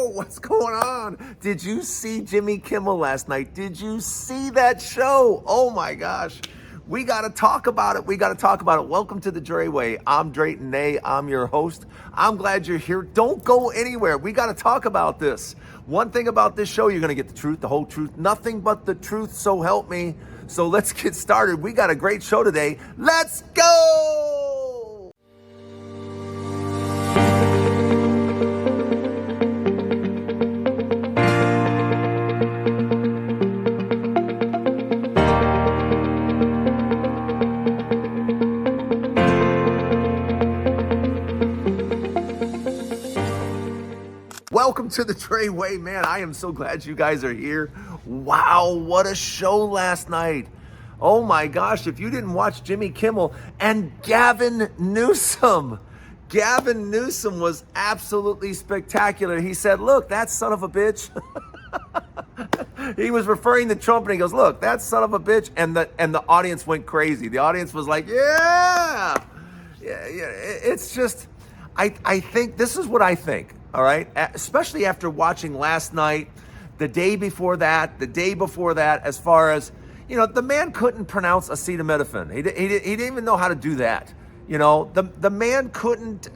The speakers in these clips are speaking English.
what's going on? Did you see Jimmy Kimmel last night? Did you see that show? Oh my gosh. We got to talk about it. Welcome to the Drayway. I'm Drayton Nay. I'm your host. I'm glad you're here. Don't go anywhere. We got to talk about this. One thing about this show, you're going to get the truth, the whole truth, nothing but the truth, so help me. So let's get started. We got a great show today. Let's go! Welcome to the Drayway, man. I am so glad you guys are here. Wow, what a show last night. Oh my gosh, if you didn't watch Jimmy Kimmel and Gavin Newsom. Gavin Newsom was absolutely spectacular. He said, look, that son of a bitch. He was referring to Trump and he goes, look, that son of a bitch. And the audience went crazy. The audience was like, yeah. It's just, I think, this is what I think. All right, especially after watching last night, the day before that, as far as, you know, the man couldn't pronounce acetaminophen. He didn't even know how to do that. You know, the man couldn't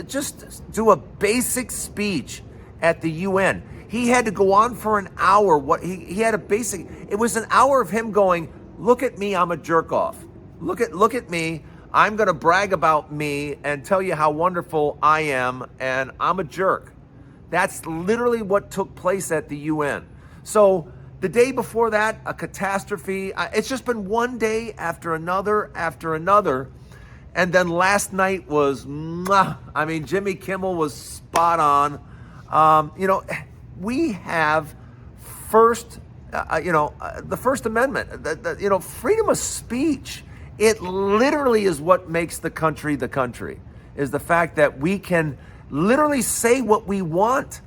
just do a basic speech at the UN. He had to go on for an hour. He had it was an hour of him going, look at me, I'm a jerk off. Look at me. I'm going to brag about me and tell you how wonderful I am, and I'm a jerk. That's literally what took place at the UN. So the day before that, a catastrophe. It's just been one day after another. And then last night was, I mean, Jimmy Kimmel was spot on. You know, we have the First Amendment, freedom of speech. It literally is what makes the country, is the fact that we can literally say what we want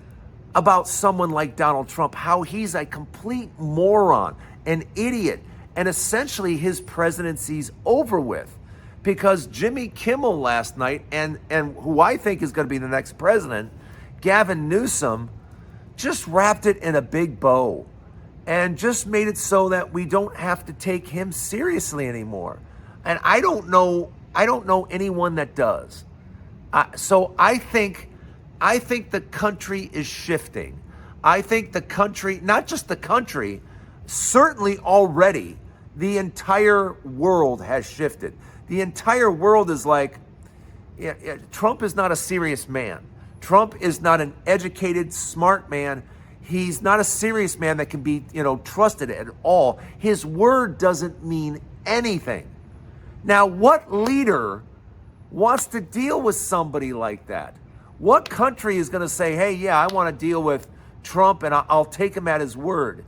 about someone like Donald Trump, how he's a complete moron, an idiot, and essentially his presidency's over with. Because Jimmy Kimmel last night, and who I think is going to be the next president, Gavin Newsom, just wrapped it in a big bow and just made it so that we don't have to take him seriously anymore. And I don't know anyone that does. So I think the country is shifting. I think the country, not just the country, certainly already the entire world has shifted. The entire world is like, Trump is not a serious man. Trump is not an educated, smart man. He's not a serious man that can be, trusted at all. His word doesn't mean anything. Now, what leader wants to deal with somebody like that? What country is going to say, hey, yeah, I want to deal with Trump and I'll take him at his word?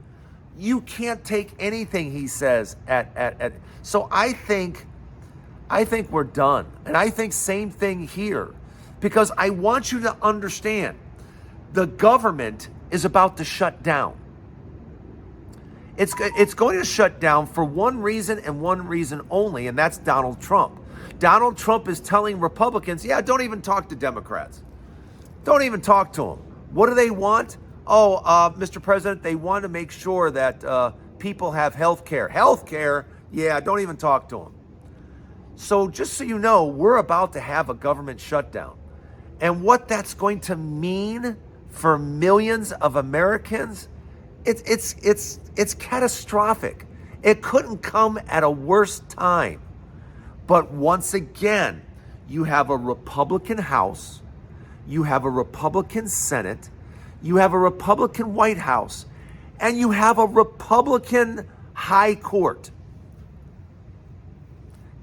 You can't take anything he says at. So I think we're done. And I think same thing here, because I want you to understand the government is about to shut down. It's going to shut down for one reason and one reason only, and that's Donald Trump. Donald Trump is telling Republicans, yeah, don't even talk to Democrats. Don't even talk to them. What do they want? Mr. President, they want to make sure that people have health care. Health care? Yeah, don't even talk to them. So just so you know, we're about to have a government shutdown. And what that's going to mean for millions of Americans, it's catastrophic. It couldn't come at a worse time. But once again, you have a Republican House, you have a Republican Senate, you have a Republican White House, and you have a Republican High Court.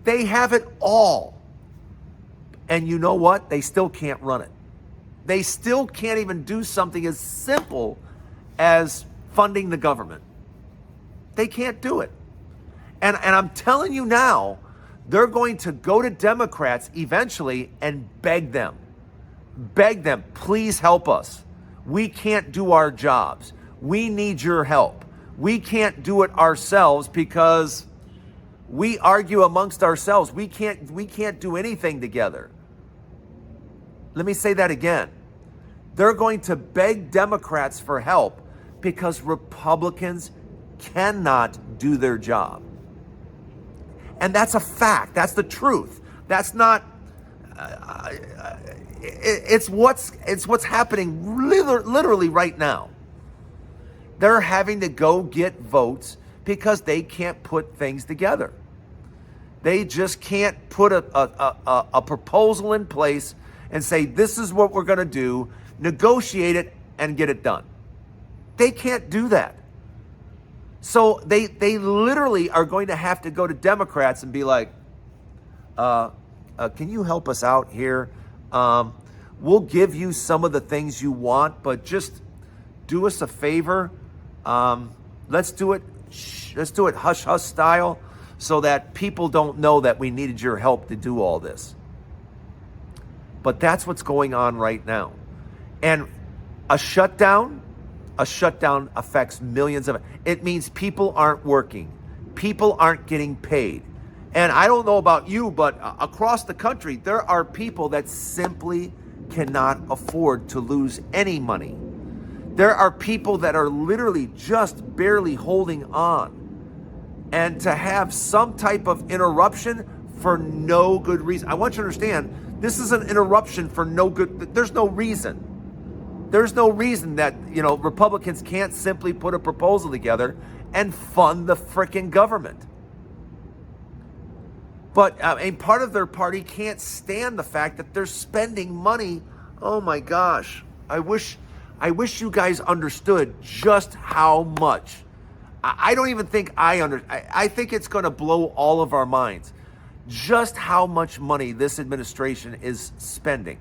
They have it all. And you know what? They still can't run it. They still can't even do something as simple as funding the government. They can't do it. And I'm telling you now, they're going to go to Democrats eventually and beg them, please help us. We can't do our jobs. We need your help. We can't do it ourselves because we argue amongst ourselves. We can't do anything together. Let me say that again. They're going to beg Democrats for help because Republicans cannot do their job. And that's a fact. That's the truth. That's not, it's what's happening literally right now. They're having to go get votes because they can't put things together. They just can't put a proposal in place and say, this is what we're going to do, negotiate it, and get it done. They can't do that. So they literally are going to have to go to Democrats and be like, can you help us out here? We'll give you some of the things you want, but just do us a favor. Let's do it hush hush style so that people don't know that we needed your help to do all this. But that's what's going on right now. And a shutdown affects millions of it. It means people aren't working. People aren't getting paid. And I don't know about you, but across the country, there are people that simply cannot afford to lose any money. There are people that are literally just barely holding on. And to have some type of interruption for no good reason. I want you to understand, this is an interruption for no good, there's no reason. There's no reason that, Republicans can't simply put a proposal together and fund the frickin' government. But part of their party can't stand the fact that they're spending money. Oh my gosh. I wish you guys understood just how much. I don't even think I think it's going to blow all of our minds. Just how much money this administration is spending.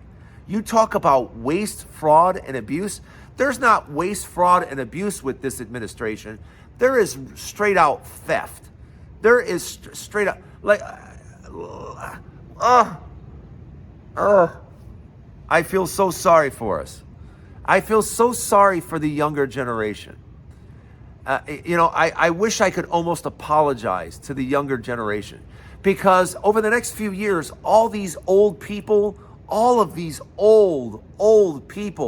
You talk about waste, fraud, and abuse. There's not waste, fraud, and abuse with this administration. There is straight out theft. There is straight up, I feel so sorry for us. I feel so sorry for the younger generation. I wish I could almost apologize to the younger generation, because over the next few years, all of these old people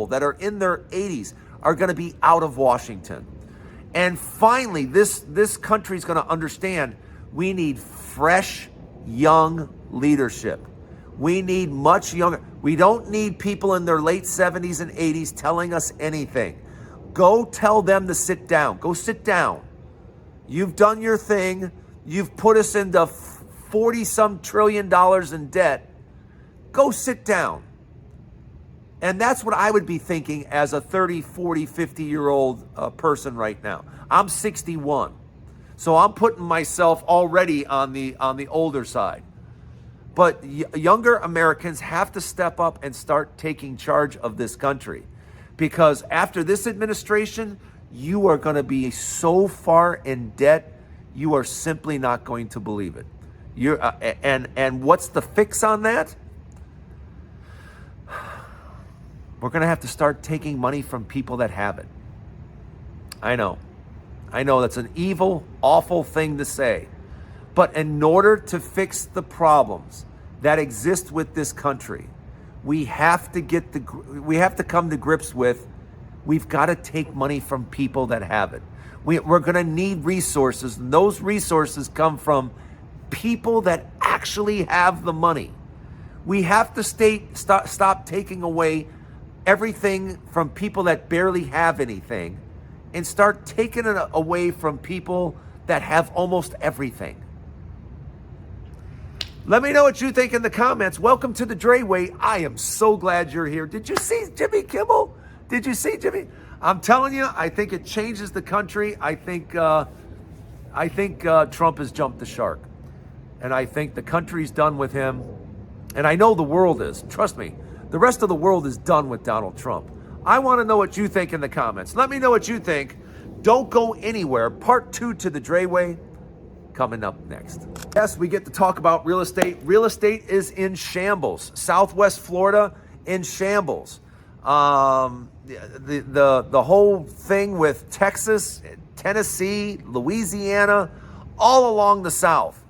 that are in their 80s are going to be out of Washington. And finally, this country is going to understand we need fresh, young leadership. We need much younger. We don't need people in their late 70s and 80s telling us anything. Go tell them to sit down. Go sit down. You've done your thing. You've put us into 40-some trillion dollars in debt. Go sit down. And that's what I would be thinking as a 30, 40, 50-year-old person right now. I'm 61. So I'm putting myself already on the older side. But younger Americans have to step up and start taking charge of this country. Because after this administration, you are going to be so far in debt, you are simply not going to believe it. And what's the fix on that? We're going to have to start taking money from people that have it. I know that's an evil, awful thing to say. But in order to fix the problems that exist with this country, we have to come to grips with, we've got to take money from people that have it. We're going to need resources, and those resources come from people that actually have the money. We have to stop taking away everything from people that barely have anything and start taking it away from people that have almost everything. Let me know what you think in the comments. Welcome to the Dre Way. I am so glad you're here. Did you see Jimmy Kimmel? Did you see Jimmy? I'm telling you, I think it changes the country. I think Trump has jumped the shark. And I think the country's done with him. And I know the world is. Trust me. The rest of the world is done with Donald Trump. I want to know what you think in the comments. Let me know what you think. Don't go anywhere. Part 2 to the Dre Way coming up next. Yes, we get to talk about real estate. Real estate is in shambles. Southwest Florida in shambles. The whole thing with Texas, Tennessee, Louisiana, all along the South,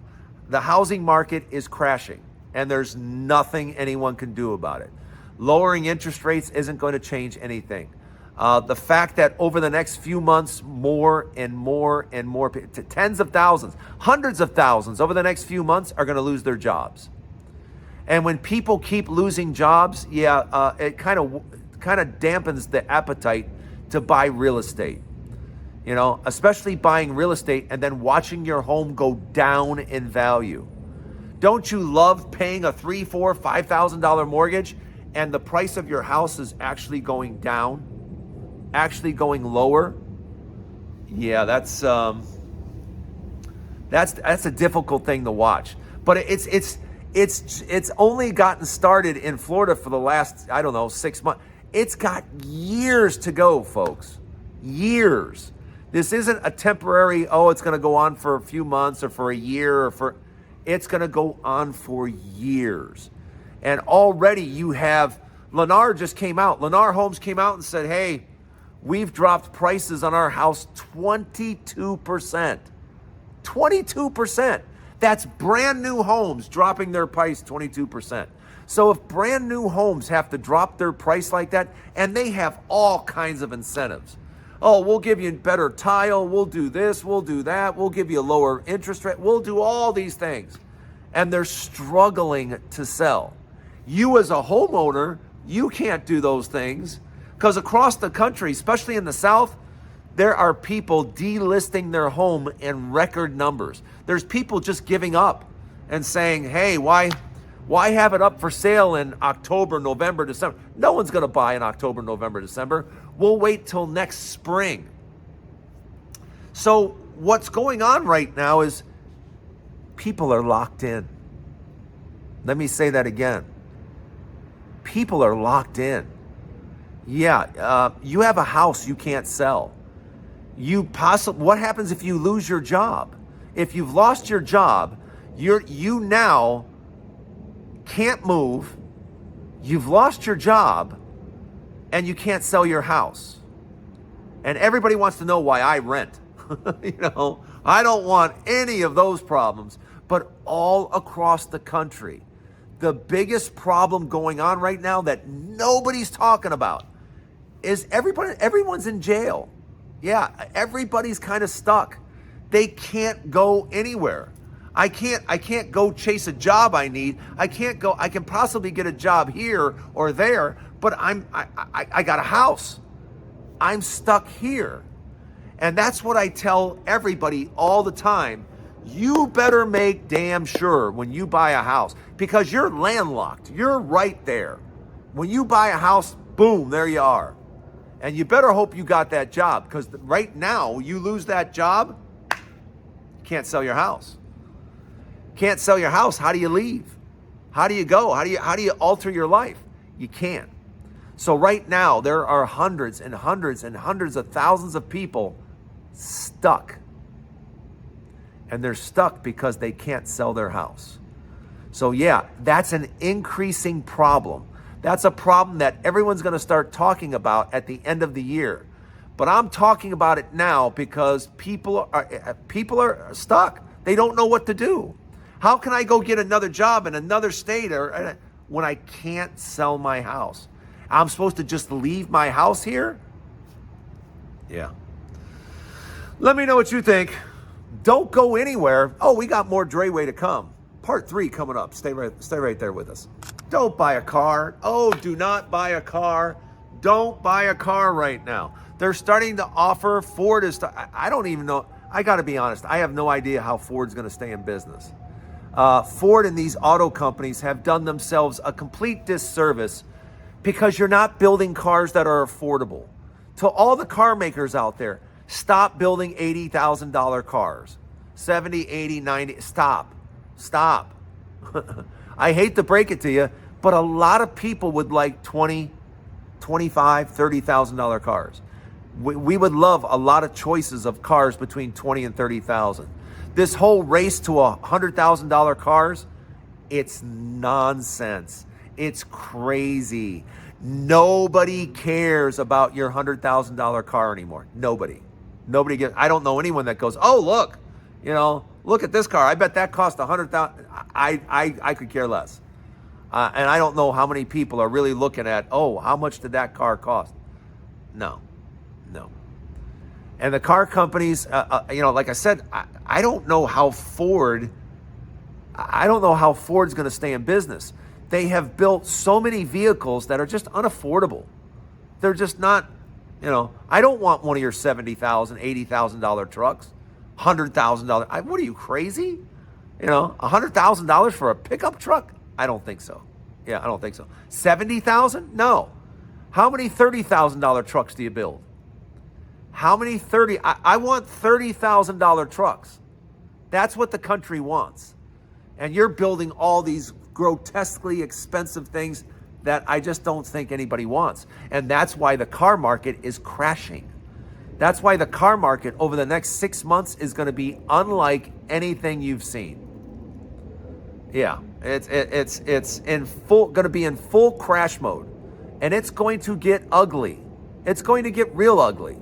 the housing market is crashing, and there's nothing anyone can do about it. Lowering interest rates isn't going to change anything. The fact that over the next few months, more and more and more, tens of thousands, hundreds of thousands over the next few months are going to lose their jobs. And when people keep losing jobs, it kind of dampens the appetite to buy real estate. You know, especially buying real estate and then watching your home go down in value. Don't you love paying a $3,000, $4,000, $5,000 mortgage and the price of your house is actually going down, actually going lower? Yeah, that's a difficult thing to watch. But it's only gotten started in Florida for the last, 6 months. It's got years to go, folks. Years. This isn't a temporary, it's going to go on for a few months or for a year it's going to go on for years. And already you have, Lennar Homes came out and said, hey, we've dropped prices on our house 22%. 22%. That's brand new homes dropping their price 22%. So if brand new homes have to drop their price like that, and they have all kinds of incentives. Oh, we'll give you better tile, we'll do this, we'll do that, we'll give you a lower interest rate, we'll do all these things. And they're struggling to sell. You as a homeowner, you can't do those things because across the country, especially in the South, there are people delisting their home in record numbers. There's people just giving up and saying, hey, why have it up for sale in October, November, December? No one's going to buy in October, November, December. We'll wait till next spring. So what's going on right now is people are locked in. Let me say that again. People are locked in. Yeah, you have a house you can't sell. What happens if you lose your job? If you've lost your job, you now can't move, you've lost your job, and you can't sell your house. And everybody wants to know why I rent. I don't want any of those problems. But all across the country, the biggest problem going on right now that nobody's talking about is everyone's in jail. Yeah, everybody's kind of stuck. They can't go anywhere. I can't go chase a job I need. I can possibly get a job here or there, but I got a house. I'm stuck here. And that's what I tell everybody all the time. You better make damn sure when you buy a house, because you're landlocked. You're right there. When you buy a house, boom, there you are. And you better hope you got that job, because right now you lose that job, you can't sell your house. Can't sell your house. How do you leave? How do you go? How do you alter your life? You can't. So right now there are hundreds and hundreds and hundreds of thousands of people stuck. And they're stuck because they can't sell their house. So yeah, that's an increasing problem. That's a problem that everyone's going to start talking about at the end of the year. But I'm talking about it now because people are stuck. They don't know what to do. How can I go get another job in another state when I can't sell my house? I'm supposed to just leave my house here? Yeah. Let me know what you think. Don't go anywhere. Oh, we got more Drayway to come. Part 3 coming up. Stay right there with us. Don't buy a car. Oh, do not buy a car. Don't buy a car right now. They're starting to offer, Ford is, I don't even know. I got to be honest. I have no idea how Ford's going to stay in business. Ford and these auto companies have done themselves a complete disservice because you're not building cars that are affordable. To all the car makers out there, stop building $80,000 cars. 70, 80, 90, stop. I hate to break it to you, but a lot of people would like $20,000, $25,000, $30,000 cars. We would love a lot of choices of cars between $20,000 and $30,000. This whole race to $100,000 cars, it's nonsense. It's crazy. Nobody cares about your $100,000 car anymore. Nobody gets. I don't know anyone that goes, oh, look, look at this car. I bet that cost $100,000. I could care less. And I don't know how many people are really looking at, oh, how much did that car cost? No. And the car companies, like I said, I don't know how Ford's going to stay in business. They have built so many vehicles that are just unaffordable. They're just not, I don't want one of your $70,000, $80,000 trucks, $100,000. What are you, crazy? $100,000 for a pickup truck? I don't think so. Yeah, I don't think so. $70,000? No. How many $30,000 trucks do you build? How many I want $30,000 trucks. That's what the country wants. And you're building all these grotesquely expensive things that I just don't think anybody wants. And that's why the car market is crashing. That's why the car market over the next 6 months is going to be unlike anything you've seen. Yeah, it's going to be in full crash mode, and it's going to get ugly. It's going to get real ugly.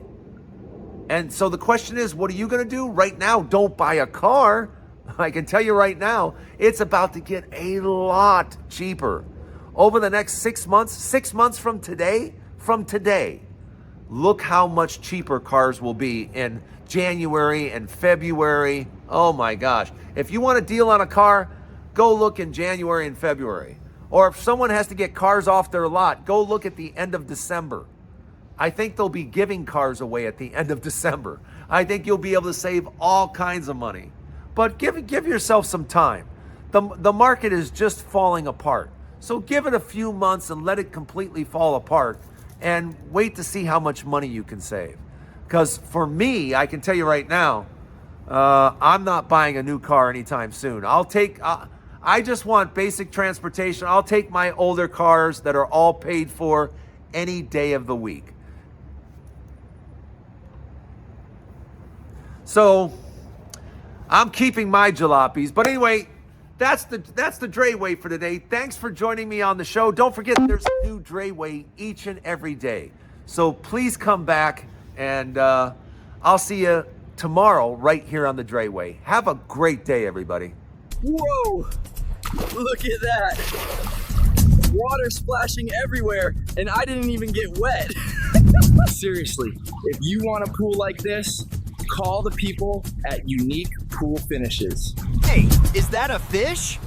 And so the question is, what are you going to do right now? Don't buy a car. I can tell you right now, it's about to get a lot cheaper. Over the next 6 months from today, look how much cheaper cars will be in January and February. Oh my gosh. If you want a deal on a car, go look in January and February. Or if someone has to get cars off their lot, go look at the end of December. I think they'll be giving cars away at the end of December. I think you'll be able to save all kinds of money. But give yourself some time. The market is just falling apart. So give it a few months and let it completely fall apart and wait to see how much money you can save. Because for me, I can tell you right now, I'm not buying a new car anytime soon. I just want basic transportation. I'll take my older cars that are all paid for any day of the week. So I'm keeping my jalopies. But anyway, that's the Dre Way for today. Thanks for joining me on the show. Don't forget, there's a new Dre Way each and every day. So please come back, and I'll see you tomorrow right here on the Dre Way. Have a great day, everybody. Whoa! Look at that. Water splashing everywhere, and I didn't even get wet. Seriously, if you want a pool like this, call the people at Unique Pool Finishes. Hey, is that a fish?